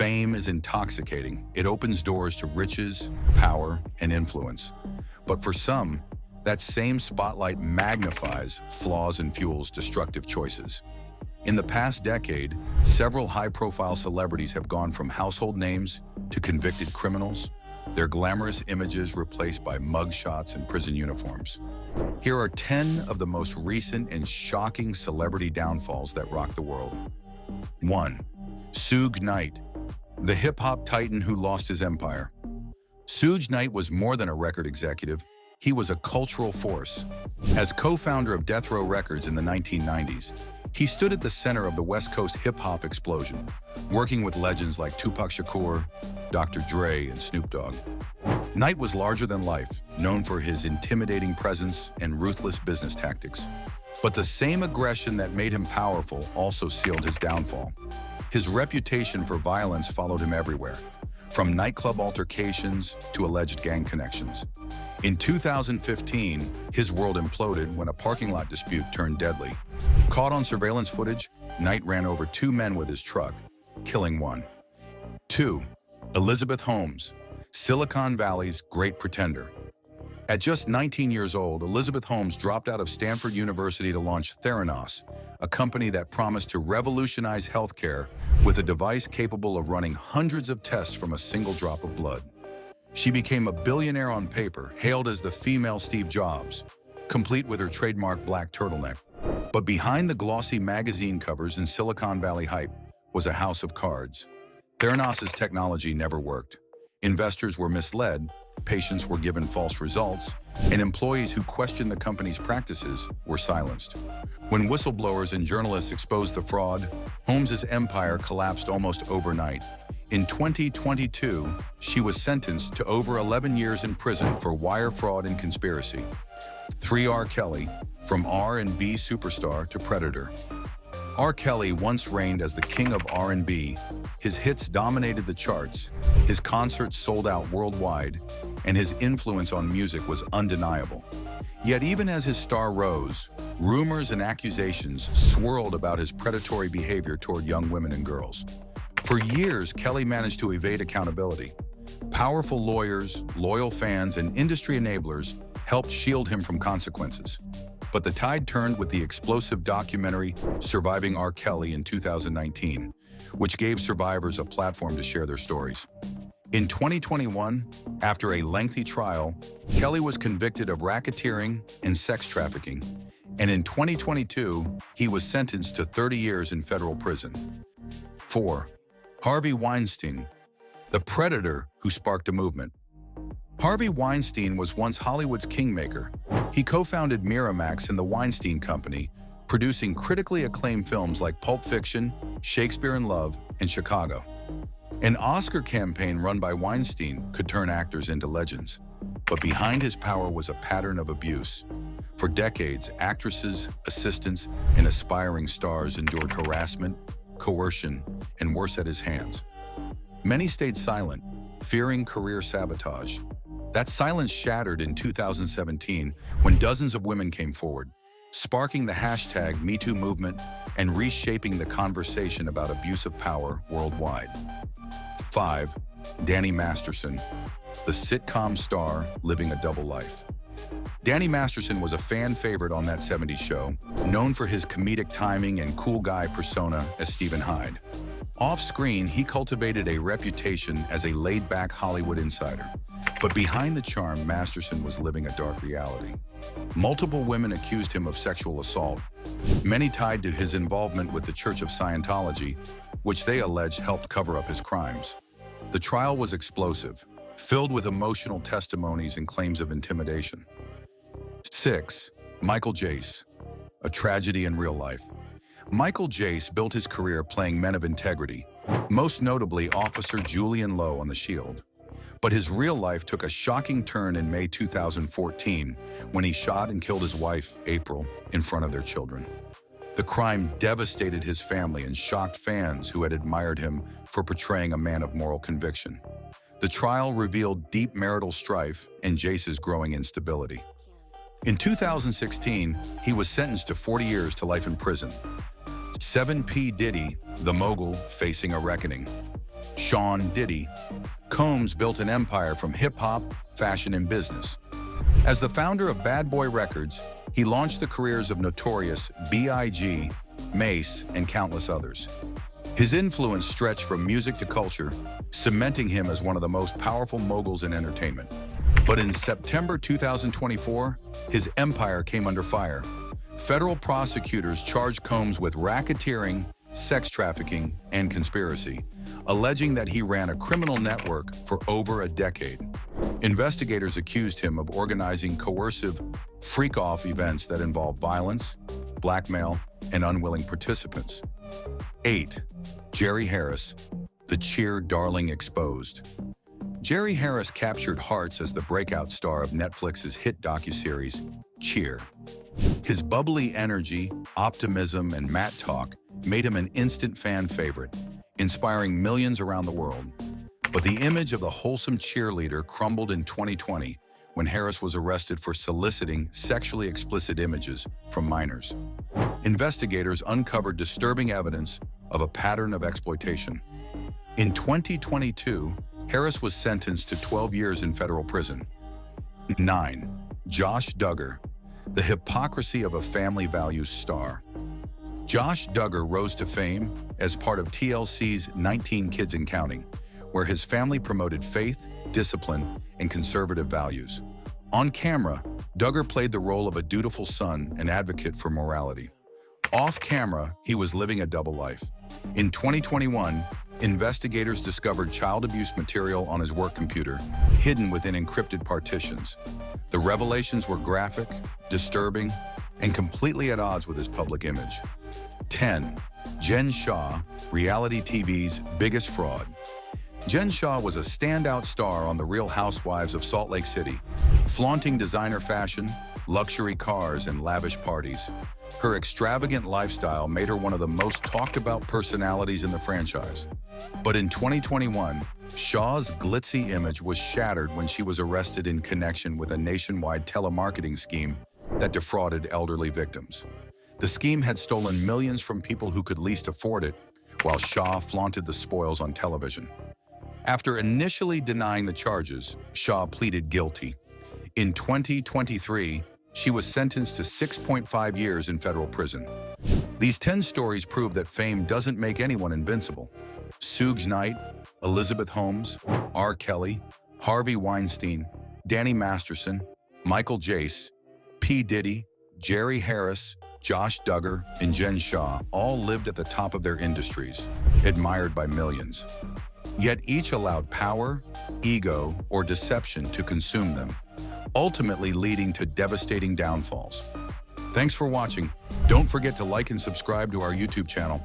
Fame is intoxicating. It opens doors to riches, power, and influence. But for some, that same spotlight magnifies flaws and fuels destructive choices. In the past decade, several high-profile celebrities have gone from household names to convicted criminals, their glamorous images replaced by mugshots and prison uniforms. Here are 10 of the most recent and shocking celebrity downfalls that rock the world. 1. Suge Knight, the hip-hop titan who lost his empire. Suge Knight was more than a record executive. He was a cultural force. As co-founder of Death Row Records in the 1990s, he stood at the center of the West Coast hip-hop explosion, working with legends like Tupac Shakur, Dr. Dre, and Snoop Dogg. Knight was larger than life, known for his intimidating presence and ruthless business tactics. But the same aggression that made him powerful also sealed his downfall. His reputation for violence followed him everywhere, from nightclub altercations to alleged gang connections. In 2015, his world imploded when a parking lot dispute turned deadly. Caught on surveillance footage, Knight ran over 2 men with his truck, killing one. 2. Elizabeth Holmes, Silicon Valley's great pretender. At just 19 years old, Elizabeth Holmes dropped out of Stanford University to launch Theranos, a company that promised to revolutionize healthcare with a device capable of running hundreds of tests from a single drop of blood. She became a billionaire on paper, hailed as the female Steve Jobs, complete with her trademark black turtleneck. But behind the glossy magazine covers and Silicon Valley hype was a house of cards. Theranos' technology never worked. Investors were misled, patients were given false results, and employees who questioned the company's practices were silenced. When whistleblowers and journalists exposed the fraud, Holmes' empire collapsed almost overnight. In 2022, she was sentenced to over 11 years in prison for wire fraud and conspiracy. 3. R. Kelly, from R&B superstar to predator. R. Kelly once reigned as the king of R&B. His hits dominated the charts, his concerts sold out worldwide, and his influence on music was undeniable. Yet even as his star rose, rumors and accusations swirled about his predatory behavior toward young women and girls. For years, Kelly managed to evade accountability. Powerful lawyers, loyal fans, and industry enablers helped shield him from consequences. But the tide turned with the explosive documentary Surviving R. Kelly in 2019, which gave survivors a platform to share their stories. In 2021, after a lengthy trial, Kelly was convicted of racketeering and sex trafficking, and in 2022, he was sentenced to 30 years in federal prison. 4. Harvey Weinstein, the predator who sparked a movement. Harvey Weinstein was once Hollywood's kingmaker. He co-founded Miramax and the Weinstein Company, producing critically acclaimed films like Pulp Fiction, Shakespeare in Love, and Chicago. An Oscar campaign run by Weinstein could turn actors into legends. But behind his power was a pattern of abuse. For decades, actresses, assistants, and aspiring stars endured harassment, coercion, and worse at his hands. Many stayed silent, fearing career sabotage. That silence shattered in 2017 when dozens of women came forward, sparking the hashtag #MeToo movement and reshaping the conversation about abuse of power worldwide. 5. Danny Masterson, the sitcom star living a double life. Danny Masterson was a fan favorite on That 70s Show, known for his comedic timing and cool guy persona as Stephen Hyde. Off-screen, he cultivated a reputation as a laid-back Hollywood insider. But behind the charm, Masterson was living a dark reality. Multiple women accused him of sexual assault, many tied to his involvement with the Church of Scientology, which they alleged helped cover up his crimes. The trial was explosive, filled with emotional testimonies and claims of intimidation. 6. Michael Jace, a tragedy in real life. Michael Jace built his career playing men of integrity, most notably Officer Julian Lowe on The Shield. But his real life took a shocking turn in May 2014 when he shot and killed his wife, April, in front of their children. The crime devastated his family and shocked fans who had admired him for portraying a man of moral conviction. The trial revealed deep marital strife and Jace's growing instability. In 2016, he was sentenced to 40 years to life in prison. 7P Diddy, the mogul, facing a reckoning. Sean Diddy, Combs built an empire from hip-hop, fashion, and business. As the founder of Bad Boy Records, he launched the careers of Notorious B.I.G., Mace, and countless others. His influence stretched from music to culture, cementing him as one of the most powerful moguls in entertainment. But in September 2024, his empire came under fire. Federal prosecutors charged Combs with racketeering, sex trafficking, and conspiracy, alleging that he ran a criminal network for over a decade. Investigators accused him of organizing coercive, freak-off events that involved violence, blackmail, and unwilling participants. 8. Jerry Harris, the cheer darling exposed. Jerry Harris captured hearts as the breakout star of Netflix's hit docuseries, Cheer. His bubbly energy, optimism, and mat talk made him an instant fan favorite, inspiring millions around the world. But the image of the wholesome cheerleader crumbled in 2020 when Harris was arrested for soliciting sexually explicit images from minors. Investigators uncovered disturbing evidence of a pattern of exploitation. In 2022, Harris was sentenced to 12 years in federal prison. 9. Josh Duggar, the hypocrisy of a family values star. Josh Duggar rose to fame as part of TLC's 19 Kids and Counting, where his family promoted faith, discipline, and conservative values. On camera, Duggar played the role of a dutiful son and advocate for morality. Off camera, he was living a double life. In 2021, investigators discovered child abuse material on his work computer, hidden within encrypted partitions. The revelations were graphic, disturbing, and completely at odds with his public image. 10. Jen Shah, reality TV's biggest fraud. Jen Shah was a standout star on The Real Housewives of Salt Lake City, flaunting designer fashion, luxury cars, and lavish parties. Her extravagant lifestyle made her one of the most talked-about personalities in the franchise. But in 2021, Shah's glitzy image was shattered when she was arrested in connection with a nationwide telemarketing scheme that defrauded elderly victims. The scheme had stolen millions from people who could least afford it, while Shah flaunted the spoils on television. After initially denying the charges, Shah pleaded guilty. In 2023, she was sentenced to 6.5 years in federal prison. These 10 stories prove that fame doesn't make anyone invincible. Suge Knight, Elizabeth Holmes, R. Kelly, Harvey Weinstein, Danny Masterson, Michael Jace, P. Diddy, Jerry Harris, Josh Duggar, and Jen Shah all lived at the top of their industries, admired by millions. Yet each allowed power, ego, or deception to consume them, ultimately leading to devastating downfalls. Thanks for watching. Don't forget to like and subscribe to our YouTube channel.